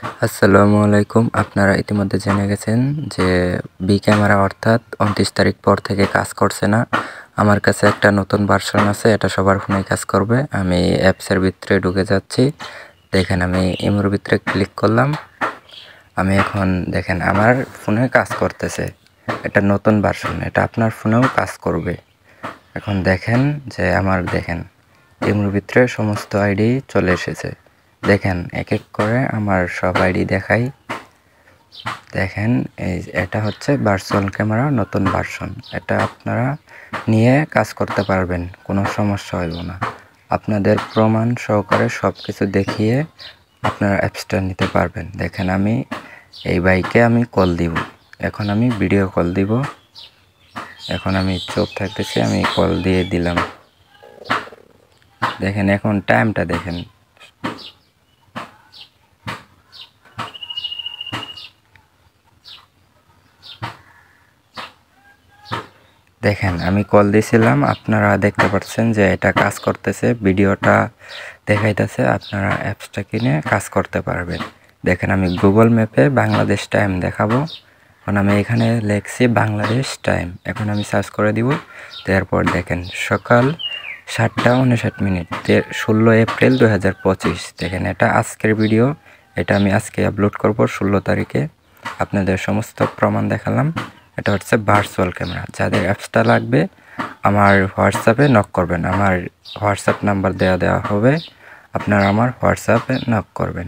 আসসালামু আলাইকুম। আপনারা ইতিমধ্যে জেনে গেছেন যে বি ক্যামেরা অর্থাৎ 29 তারিখ পর থেকে কাজ করছে না। আমার কাছে একটা নতুন ভার্সন আছে, এটা সবার ফোনেই কাজ করবে। আমি অ্যাপসের ভিতরে ঢুকে যাচ্ছি। দেখেন আমি ইমোর ভিতরে ক্লিক করলাম। আমি এখন দেখেন আমার ফোনে কাজ করতেছে। এটা নতুন ভার্সন, এটা আপনার ফোনেও কাজ করবে। এখন দেখেন যে আমার দেখেন ইমোর ভিতরে সমস্ত আইডি চলে এসেছে। দেখেন এক এক করে আমার সব আইডি দেখাই। দেখেন এটা হচ্ছে ভার্চুয়াল ক্যামেরা নতুন ভার্সন। এটা আপনারা নিয়ে কাজ করতে পারবেন, কোনো সমস্যা হইল না। আপনাদের প্রমাণ সহকারে সব কিছু দেখিয়ে আপনারা অ্যাপসটা নিতে পারবেন। দেখেন আমি এই বাইকে আমি কল দিব, এখন আমি ভিডিও কল দিব। এখন আমি চুপ থাকতেছি, আমি কল দিয়ে দিলাম। দেখেন এখন টাইমটা দেখেন, দেখেন আমি কল দিয়েছিলাম। আপনারা দেখতে পাচ্ছেন যে এটা কাজ করতেছে, ভিডিওটা দেখাইতেছে। আপনারা অ্যাপসটা কিনে কাজ করতে পারবেন। দেখেন আমি গুগল ম্যাপে বাংলাদেশ টাইম দেখাবো। এখন আমি এখানে লিখছি বাংলাদেশ টাইম, এখন আমি সার্চ করে দিব। তারপর দেখেন সকাল 7:59, 16 এপ্রিল 2025। দেখেন এটা আজকের ভিডিও, এটা আমি আজকে আপলোড করব 16 তারিখে। আপনাদের সমস্ত প্রমাণ দেখালাম। এটা হচ্ছে ভার্চুয়াল ক্যামেরা। যাদের অ্যাপসটা লাগবে আমার হোয়াটসঅ্যাপে নক করবেন, আমার হোয়াটসঅ্যাপ নাম্বার দেওয়া হবে, আপনারা আমার হোয়াটসঅ্যাপে নক করবেন।